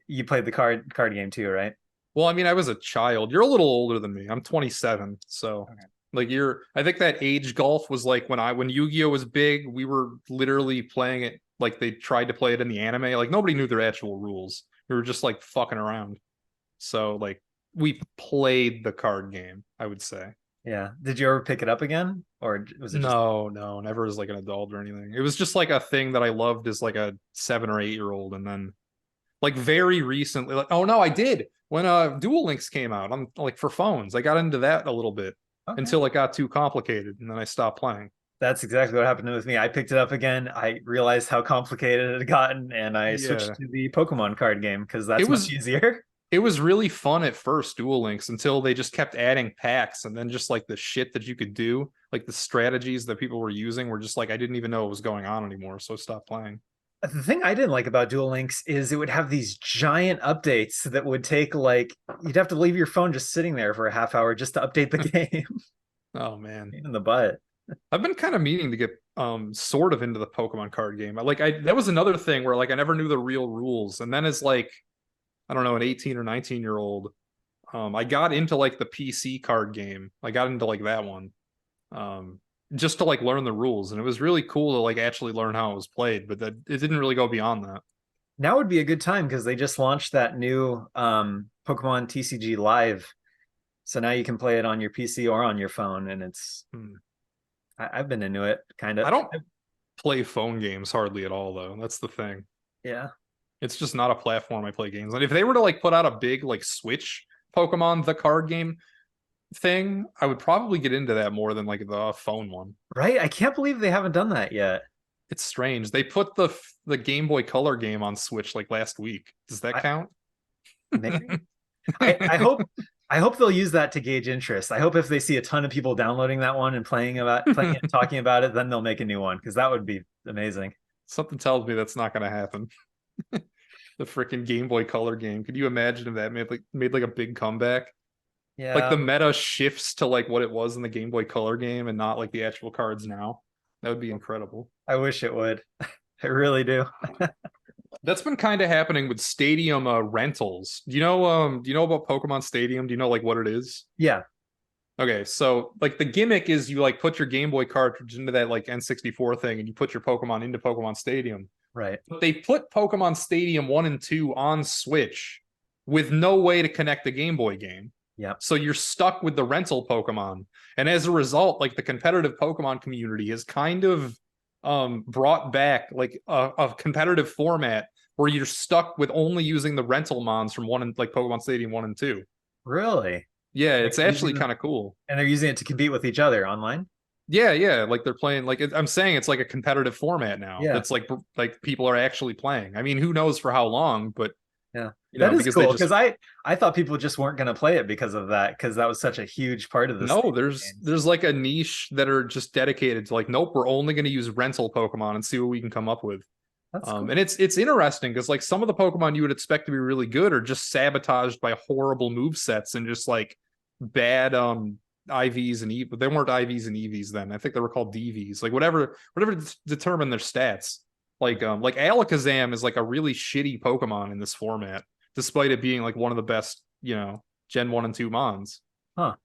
You played the card game too, right? Well, I mean, I was a child. You're a little older than me. I'm 27. So Okay. like I think that age golf was like when Yu-Gi-Oh was big, we were literally playing it like they tried to play it in the anime. Like nobody knew their actual rules. We were just like fucking around. So like we played the card game, I would say. Yeah. Did you ever pick it up again, or was it just No, no, never as like an adult or anything. It was just like a thing that I loved as like a 7 or 8 year old, and then like very recently, like oh no, I did when Dual Links came out. I'm like for phones, I got into that a little bit okay? until it got too complicated, and then I stopped playing. That's exactly what happened with me. I picked it up again. I realized how complicated it had gotten, and I switched Yeah, to the Pokemon card game because it that's much was easier. it was really fun at first, Dual Links, until they just kept adding packs, and then just like the shit that you could do, like the strategies that people were using, were just like I didn't even know what was going on anymore, so I stopped playing. The thing I didn't like about Duel Links is it would have these giant updates that would take like you'd have to leave your phone just sitting there for a half hour just to update the game. Oh man. In the butt. I've been kind of meaning to get sort of into the Pokemon card game. I that was another thing where like I never knew the real rules. And then as like I don't know, an 18 or 19-year-old, I got into like the PC card game. I got into like that one. Just to like learn the rules, and it was really cool to like actually learn how it was played, but that it didn't really go beyond that. Now would be a good time because they just launched that new Pokemon TCG Live. So now you can play it on your PC or on your phone, and it's Hmm. I've been into it kind of. I don't play phone games hardly at all though. That's the thing. Yeah. It's just not a platform I play games on. If they were to like put out a big like Switch Pokemon the card game thing, I would probably get into that more than like the phone one. Right? I can't believe they haven't done that yet. It's strange. They put the Game Boy Color game on Switch like last week. Does that I, count? maybe. I hope they'll use that to gauge interest. I hope if they see a ton of people downloading that one and playing it, talking about it, then they'll make a new one because that would be amazing. Something tells me that's not going to happen. The freaking Game Boy Color game. Could you imagine if that made like a big comeback? Like Yeah, the meta shifts to like what it was in the Game Boy Color game and not like the actual cards now. That would be incredible. I wish it would. I really do. That's been kind of happening with stadium rentals. Do you know about Pokemon Stadium? Do you know like what it is? Yeah. Okay, so like the gimmick is you like put your Game Boy cartridge into that like N64 thing and you put your Pokemon into Pokemon Stadium. Right. But they put Pokemon Stadium 1 and 2 on Switch with no way to connect the Game Boy game. Yep. So you're stuck with the rental Pokemon. And as a result, like the competitive Pokemon community has kind of brought back like a competitive format where you're stuck with only using the rental mons from one and like Pokemon Stadium 1 and 2. Really? Yeah, Like it's using actually them, kind of cool. and they're using it to compete with each other online? Yeah, yeah, like they're playing like I'm saying it's like a competitive format now. Yeah. That's like people are actually playing. I mean, who knows for how long, but Yeah. you That know, is because they cool just because I thought people just weren't going to play it because of that because that was such a huge part of the no, Stadium there's games. there's like a niche that are just dedicated to like, nope, we're only going to use rental Pokemon and see what we can come up with. That's cool. And it's interesting because like some of the Pokemon you would expect to be really good are just sabotaged by horrible move sets and just like bad IVs and they weren't IVs and EVs then. I think they were called DVs. Like whatever determined their stats. Like Alakazam is like a really shitty Pokemon in this format, despite it being like one of the best, Gen 1 and 2 Mons. Huh.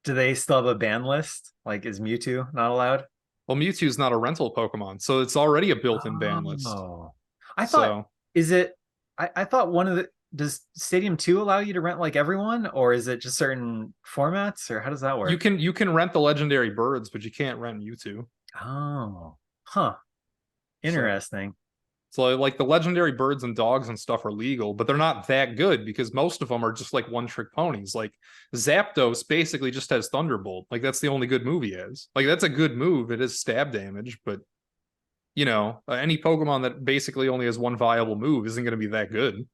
Do they still have a ban list? Like, is Mewtwo not allowed? Well, Mewtwo's not a rental Pokemon, so it's already a built-in ban list. Oh, I thought, So is it, I thought one of the, does Stadium 2 allow you to rent like everyone, or is it just certain formats, or how does that you work? can you can rent the legendary birds, but you can't rent Mewtwo. Oh, huh. So Interesting. so like the legendary birds and dogs and stuff are legal, but they're not that good because most of them are just like one-trick ponies. Like Zapdos basically just has Thunderbolt. Like that's the only good move he has. Like that's a good move. It is stab damage, but any Pokemon that basically only has one viable move isn't going to be that good.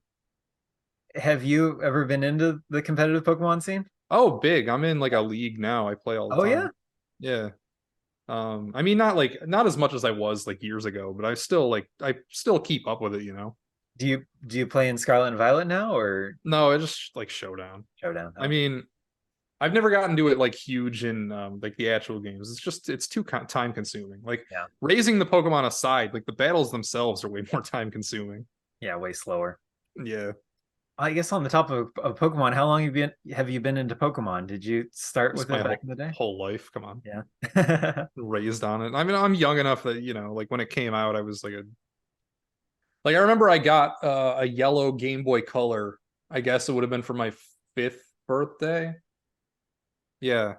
Have you ever been into the competitive Pokemon scene? Oh, big. I'm in like a league now. I play all the Oh yeah. time. Yeah. I mean not as much as I was like years ago, but I still keep up with it. Do you play in Scarlet and Violet now or No, I just like Showdown. Showdown? I Oh, mean, I've never gotten to it like huge in like the actual games. It's too time consuming. Like yeah. raising the Pokemon aside, like the battles themselves are way more time consuming. Yeah, way slower. Yeah. I guess on the top of Pokemon, how long have you been into Pokemon? Did you start Just with my it back whole in the day? whole life. Come on. Yeah. Raised on it. I mean, I'm young enough that, like when it came out, I was like I remember I got a yellow Game Boy Color. I guess it would have been for my 5th birthday. Yeah.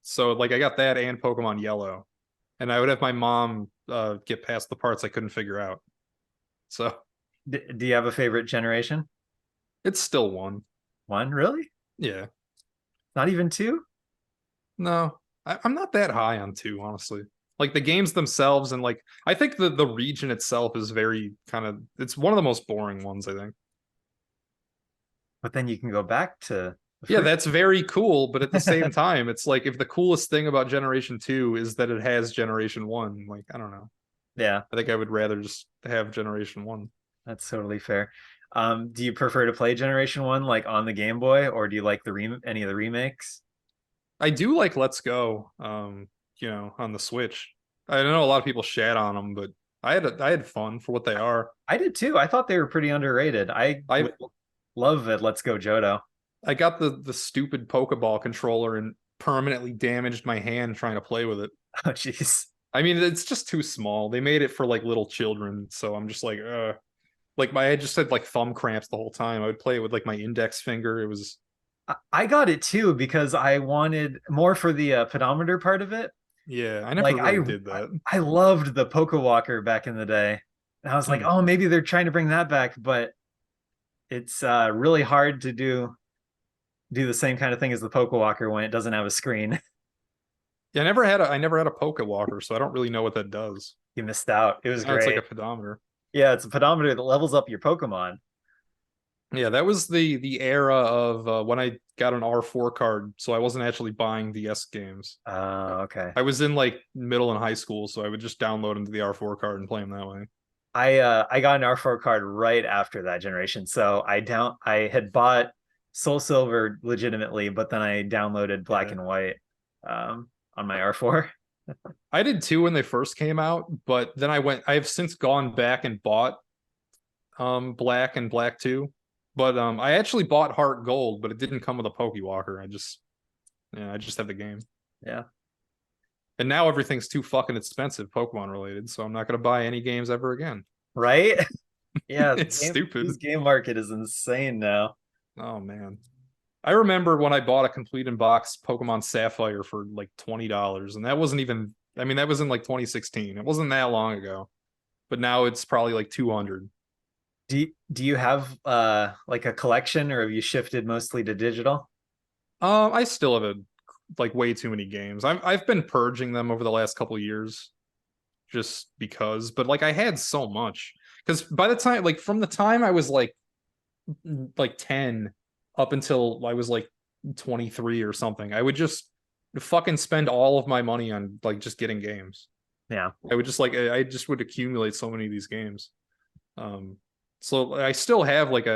So like I got that and Pokemon Yellow. And I would have my mom get past the parts I couldn't figure out. So Do you have a favorite generation? it's still one. One, really? Yeah. Not even two? No, I'm not that high on two, honestly. Like the games themselves, and like I think the region itself is very it's one of the most boring ones, I think. But then you can go back to the Yeah, first. that's very cool, but at the same time, it's like if the coolest thing about Generation 2 is that it has Generation 1, like I don't know. Yeah, I think I would rather just have Generation 1. that's totally fair. Do you prefer to play Generation One like on the Game Boy, or do you like any of the remakes? I do like Let's Go, on the Switch. I know a lot of people shat on them, but I had fun for what they are. I did too. I thought they were pretty underrated. I I would love it. Let's Go Johto. I got the stupid Pokeball controller and permanently damaged my hand trying to play with it. Oh, jeez. I mean, it's just too small. They made it for like little children, so I'm just like my I just had like thumb cramps the whole time. I would play it with like my index finger. It was I got it too because I wanted more for the pedometer part of it. yeah, I never Like really did that. I loved the Pokewalker back in the day. And I was like, Hmm. oh, maybe they're trying to bring that back, but it's really hard to do the same kind of thing as the Pokewalker when it doesn't have a screen. Yeah, I never had a Pokewalker, so I don't really know what that does. You missed out. It was Now it's like a great. pedometer. Yeah, it's a pedometer that levels up your Pokemon. Yeah, that was the era of when I got an R4 card, so I wasn't actually buying DS games. Oh, okay. I was in like middle and high school, so I would just download into the R4 card and play them that way. I got an R4 card right after that generation. So I had bought Soul Silver legitimately, but then I downloaded Black Yeah. and White on my R4. I did too when they first came out, but then I have since gone back and bought Black and Black 2. But I actually bought Heart Gold, but it didn't come with a Pokewalker. I just Yeah, I just have the game. Yeah. And now everything's too fucking expensive, Pokemon related. So I'm not gonna buy any games ever again. Right? Yeah, It's this stupid. game market is insane now. Oh man. I remember when I bought a complete in box Pokemon Sapphire for like $20, and that wasn't even. I mean, that was in like 2016. It wasn't that long ago, but now it's probably like 200. Do you have like a collection, or have you shifted mostly to digital? I still have like way too many games. I've been purging them over the last couple of years just because, but like I had so much because by the time like from the time I was like 10 up until I was like 23 or something, I would just fucking spend all of my money on like just getting games. Yeah. I would just like I just would accumulate so many of these games. Um, so I still have like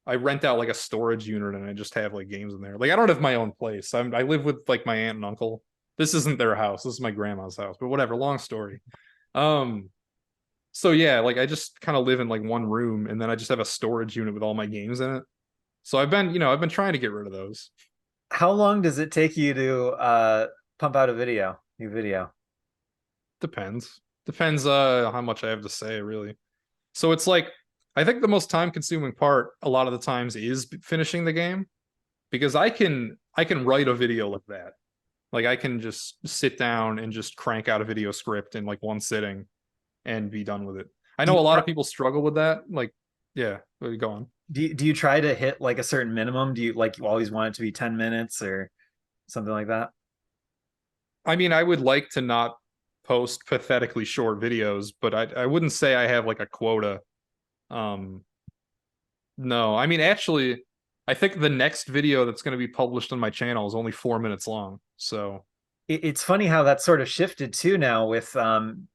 I rent out like a storage unit and I just have like games in there. Like I don't have my own place. I live with like my aunt and uncle. This isn't their house. This is my grandma's house. But whatever. Long story. Um, so yeah, like I just kind of live in like one room and then I just have a storage unit with all my games in it. So I've been trying to get rid of those. How long does it take you to pump out a video, new video? Depends. Depends how much I have to say, really. So it's like I think the most time consuming part a lot of the times is finishing the game because I can write a video like that. Like I can just sit down and just crank out a video script in like one sitting and be done with it. I Do know you a lot try, of people struggle with that. Like, yeah, go on. do you try to hit like a certain minimum? Do you like you always want it to be 10 minutes or something like that? I mean, I would like to not post pathetically short videos, but I wouldn't say I have like a quota. Um, no, I mean, actually, I think the next video that's going to be published on my channel is only 4 minutes long. So, It's funny how that sort of shifted too now with them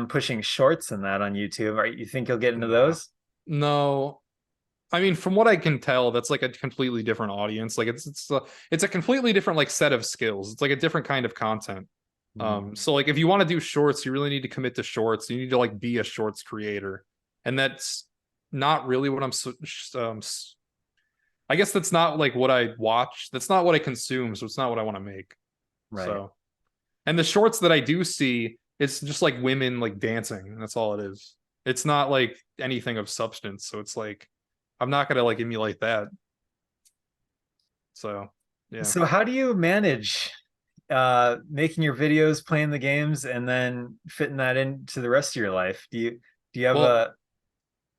pushing shorts and that on YouTube. Are you think you'll get into nah, those? no. I mean, from what I can tell, that's like a completely different audience. Like it's a completely different like set of skills. It's like a different kind of content. Mhm. So like if you want to do shorts, you really need to commit to shorts. You need to like be a shorts creator, and that's not really what I guess that's not like what I watch. That's not what I consume. So it's not what I want to make. Right. So and the shorts that I do see, it's just like women like dancing. That's all it is. It's not like anything of substance. So it's like I'm not gonna like emulate that. So yeah. So how do you manage making your videos, playing the games, and then fitting that into the rest of your life? Do you have Well, a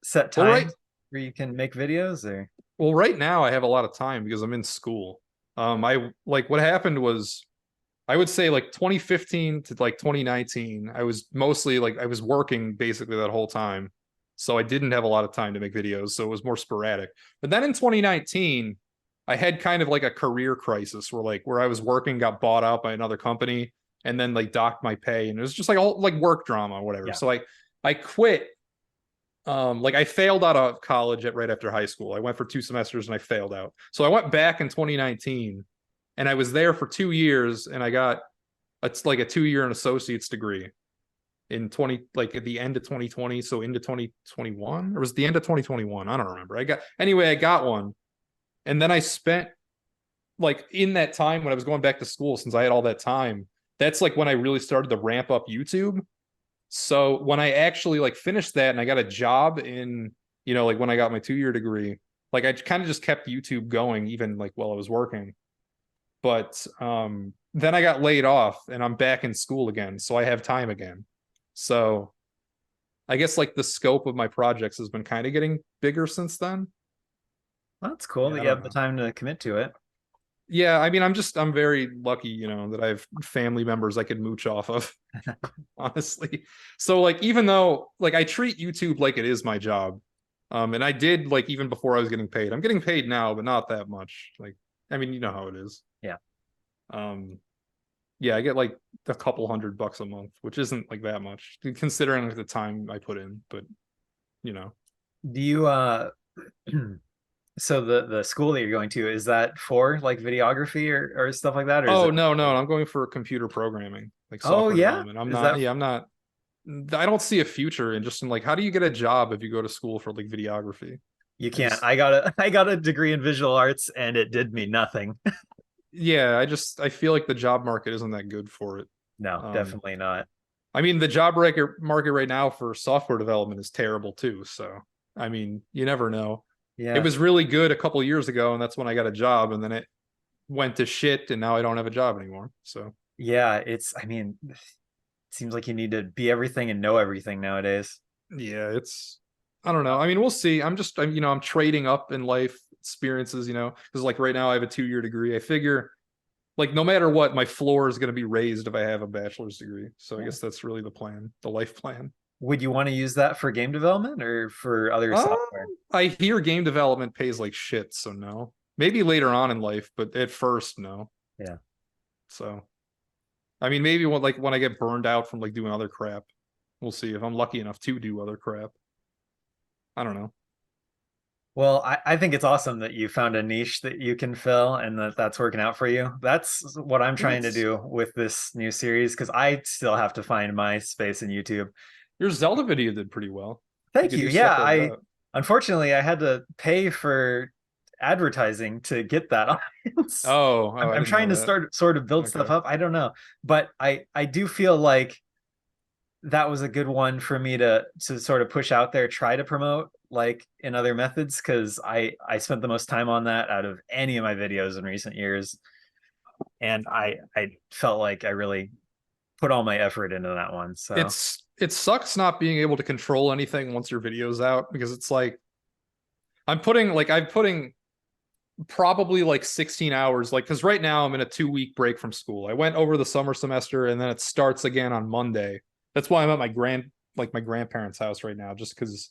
set well, right. time where you can make videos or Well, right now I have a lot of time because I'm in school. I like what happened was I would say like 2015 to like 2019, I was mostly like I was working basically that whole time. So I didn't have a lot of time to make videos, so it was more sporadic. But then in 2019, I had kind of like a career crisis where I was working, got bought out by another company, and then like docked my pay, and it was just like all like work drama or whatever. yeah. So I quit. Like I failed out of college right after high school. I went for 2 semesters and I failed out. So I went back in 2019 and I was there for 2 years and I got it's like a 2 year associate's degree in 20 like at the end of 2020, so into 2021 or was it the end of 2021? I don't remember. I got one. And then I spent like in that time when I was going back to school, since I had all that time, that's like when I really started to ramp up YouTube. So when I actually like finished that and I got a job in, like when I got my 2 year degree, like I kind of just kept YouTube going even like while I was working. But then I got laid off and I'm back in school again, so I have time again. So I guess like the scope of my projects has been kind of getting bigger since then. Well, that's cool Yeah, that I you don't have the know. time to commit to it. Yeah, I mean, I'm very lucky, that I have family members I could mooch off of, honestly. So like even though like I treat YouTube like it is my job, and I did like even before I was getting paid. I'm getting paid now, but not that much. Like, I mean, you know how it is. Yeah. Um, yeah, I get like a couple $100 a month, which isn't like that much considering like the time I put in, but you know. Do you so the school that you're going to, is that for like videography or stuff like that, or is Oh it no, no, I'm going for computer programming, like Oh software yeah? development. I'm Is not, that yeah, I'm not I don't see a future in just in like how do you get a job if you go to school for like videography? you I can't. just I got a degree in visual arts and it did me nothing. yeah, I feel like the job market isn't that good for it. No, Um, definitely not. I mean, the market right now for software development is terrible too. So, I mean, you never know. It Yeah. was really good a couple of years ago, and that's when I got a job, and then it went to shit, and now I don't have a job anymore. So, Yeah, I mean, it seems like you need to be everything and know everything nowadays. yeah, I don't know. I mean, we'll see. I'm trading up in life experiences, because like right now I have a 2 year degree. I figure like no matter what, my floor is going to be raised if I have a bachelor's degree. So I Yeah. guess that's really the life plan. Would you want to use that for game development or for other Um, software? I hear game development pays like shit, so no. Maybe later on in life, but at first, no. Yeah. So I mean, maybe when I get burned out from like doing other crap, we'll see if I'm lucky enough to do other crap. I don't know. Well, I think it's awesome that you found a niche that you can fill and that that's working out for you. That's what I'm trying to Thanks. do with this new series because I still have to find my space in YouTube. Your Zelda video did pretty well. You Thank could you. do Yeah, stuff like I that. unfortunately I had to pay for advertising to get that audience. Oh, I I'm didn't trying know to that. start sort of build stuff Okay. up. I don't know, but I do feel like that was a good one for me to sort of push out there, try to promote like in other methods because I spent the most time on that out of any of my videos in recent years, and I felt like I really put all my effort into that one. So It sucks not being able to control anything once your video's out because it's like I'm putting probably like 16 hours like because right now I'm in a 2 week break from school. I went over the summer semester and then it starts again on Monday. That's why I'm at my grandparents' house right now, just because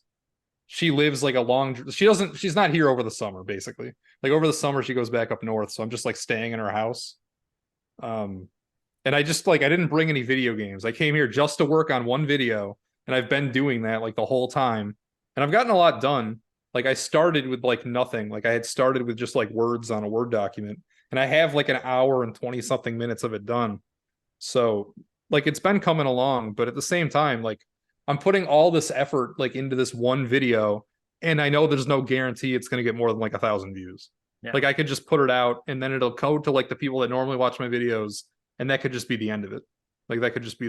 she lives like a long she's not here over the summer basically. Like over the summer she goes back up north, so I'm just like staying in her house. Um and I just like I didn't bring any video games. I came here just to work on one video, and I've been doing that like the whole time. And I've gotten a lot done. Like I started with like nothing. Like I had started with just like words on a Word document, and I have like an hour and 20 something minutes of it done. So like it's been coming along, but at the same time, like I'm putting all this effort like into this one video, and I know there's no guarantee it's gonna get more than like 1,000 views. yeah, Like I could just put it out and then it'll go to like the people that normally watch my videos, and that could just be the end of it. Like that could just be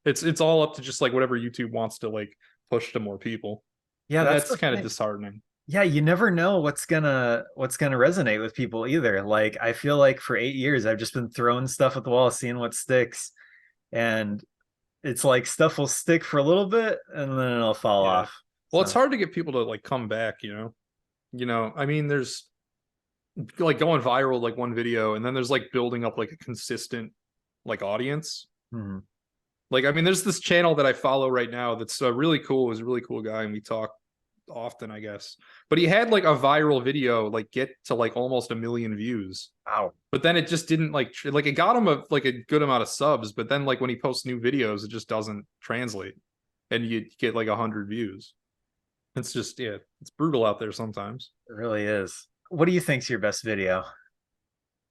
it's all up to just like whatever YouTube wants to like push to more people. yeah, And that's that's the kind of thing. disheartening. Yeah, you never know what's gonna resonate with people either. Like I feel like for 8 years I've just been throwing stuff at the wall, seeing what sticks, and it's like stuff will stick for a little bit and then it'll fall Yeah. off. Well, it's So hard to get people to like come back, I mean, there's like going viral like one video, and then there's like building up like a consistent like audience. mhm. Like, I mean, there's this channel that I follow right now that's really cool. He's a really cool guy, and we talk often, I guess. But he had like a viral video like get to like almost 1 million views. Wow. But then it just didn't like it got him a good amount of subs, but then like when he posts new videos, it just doesn't translate, and you get like 100 views. It's just it's brutal out there sometimes. It really is. What do you think's your best video?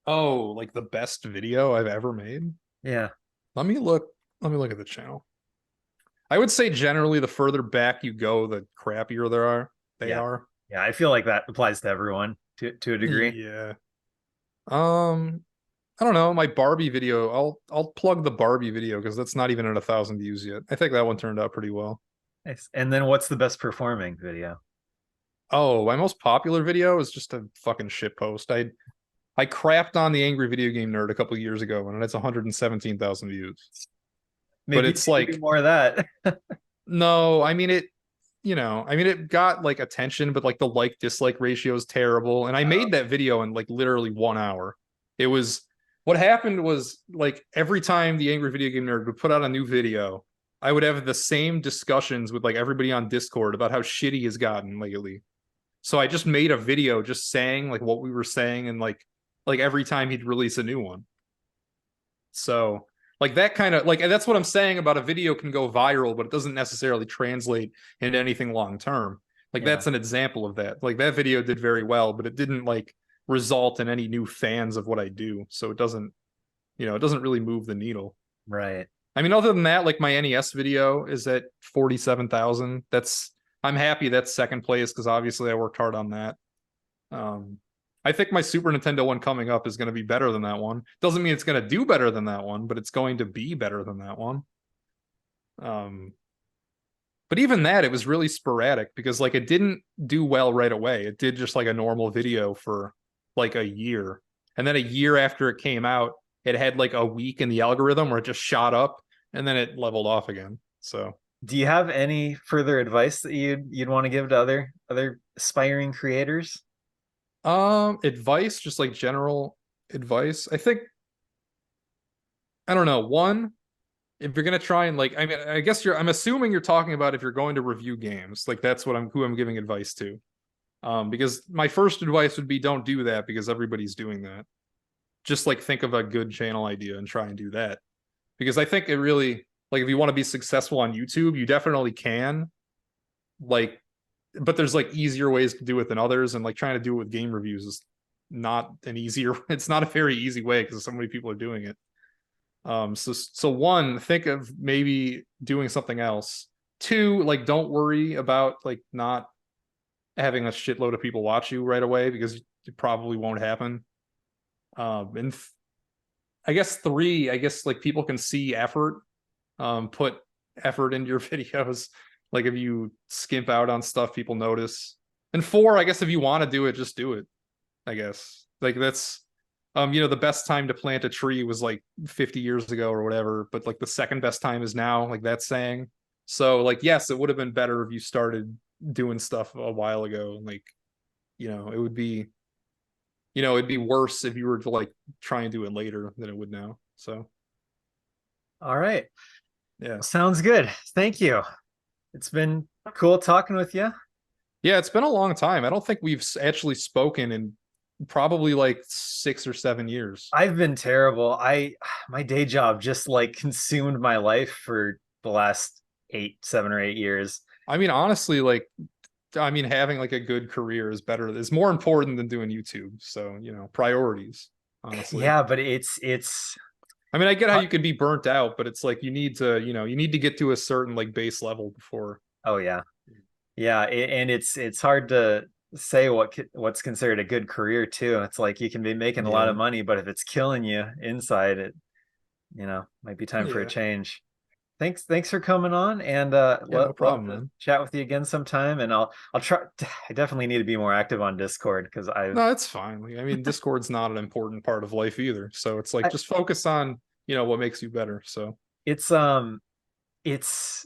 Oh, like the best video I've ever made. Yeah. Let me look. Let me look at the channel. I would say generally the further back you go, the crappier there are. They Yeah. are. Yeah, I feel like that applies to everyone to a degree. Yeah. Um, I don't know. My Barbie video. I'll plug the Barbie video because that's not even at 1,000 views yet. I think that one turned out pretty well. Nice. And then what's the best performing video? Oh, my most popular video is just a fucking shit post. I crapped on the Angry Video Game Nerd a couple years ago, and it's 117,000 views. But Maybe you it's need to do like more of that. no, I mean it got like attention, but like the like dislike ratio is terrible. And I Oh, made that video in like literally 1 hour. It was what happened was like every time the Angry Video Game Nerd would put out a new video, I would have the same discussions with like everybody on Discord about how shitty he's gotten lately. So I just made a video just saying like what we were saying, and like every time he'd release a new one. So like that kind of like, and that's what I'm saying about a video can go viral, but it doesn't necessarily translate into anything long term. Like yeah. that's an example of that. Like that video did very well, but it didn't like result in any new fans of what I do. So it doesn't really move the needle. Right. I mean, other than that, like my NES video is at 47,000. I'm happy that's second place because obviously I worked hard on that. Um, I think my Super Nintendo one coming up is going to be better than that one. Doesn't mean it's going to do better than that one, but it's going to be better than that one. Um, but even that, it was really sporadic because like it didn't do well right away. It did just like a normal video for like a year. And then a year after it came out, it had like a week in the algorithm where it just shot up and then it leveled off again. So Do you have any further advice that you'd want to give to other aspiring creators? advice, just like general advice. I think I don't know. One, if you're gonna try and like, I mean, I guess I'm assuming you're talking about if you're going to review games, like that's what who I'm giving advice to. Because my first advice would be don't do that because everybody's doing that. Just like think of a good channel idea and try and do that. Because I think it really like if you want to be successful on YouTube, you definitely can. Like, but there's like easier ways to do it than others, and like trying to do it with game reviews is not an easier. It's not a very easy way because so many people are doing it. So one, think of maybe doing something else. Two, like don't worry about like not having a shitload of people watch you right away because it probably won't happen. And I guess three, I guess like people can see effort, put effort into your videos. Like if you skimp out on stuff, people notice. And four, I guess if you want to do it, just do it. I guess like that's the best time to plant a tree was like 50 years ago or whatever, but like the second best time is now, like that's saying. So like yes, it would have been better if you started doing stuff a while ago. Like, it would be, it'd be worse if you were to like try and do it later than it would now. So All right. yeah. Sounds good. Thank you. It's been cool talking with you. Yeah, it's been a long time. I don't think we've actually spoken in probably like 6 or 7 years. I've been terrible. My day job just like consumed my life for the last 7 or 8 years. I mean, honestly, like, having like a good career is more important than doing YouTube. So, priorities, honestly. Yeah, but it's I mean, I get how you could be burnt out, but it's like you need to get to a certain like base level before. oh yeah. Yeah, and it's hard to say what's considered a good career too. It's like you can be making a lot of Yeah. money, but if it's killing you inside, it might be time for a Yeah. change. Thanks for coming on, and Yeah, no love problem, to man. chat with you again sometime. And I'll try. I definitely need to be more active on Discord because No, it's fine. Like, I mean, Discord's not an important part of life either. So it's like I just focus on, what makes you better. So it's it's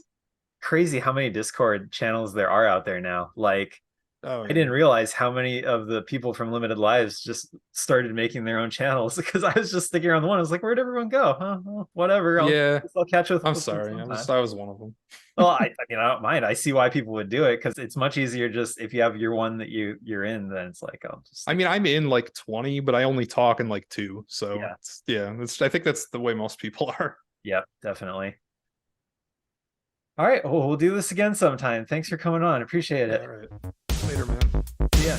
crazy how many Discord channels there are out there now. Like oh I didn't yeah. realize how many of the people from Limited Lives just started making their own channels because I was just sticking around the one. I was like, where'd everyone go? Huh? Well, whatever. Yeah. I'll catch I'm with them sorry. sometime. I was one of them. Well, I mean, I don't mind. I see why people would do it because it's much easier just if you have your one that you're in, then it's like I'll just I stick. mean, I'm in like 20, but I only talk in like two. So Yeah. I think that's the way most people are. Yep, definitely. All right. Well, we'll do this again sometime. Thanks for coming on. Appreciate Yeah, it. all right. Later, man. Yeah.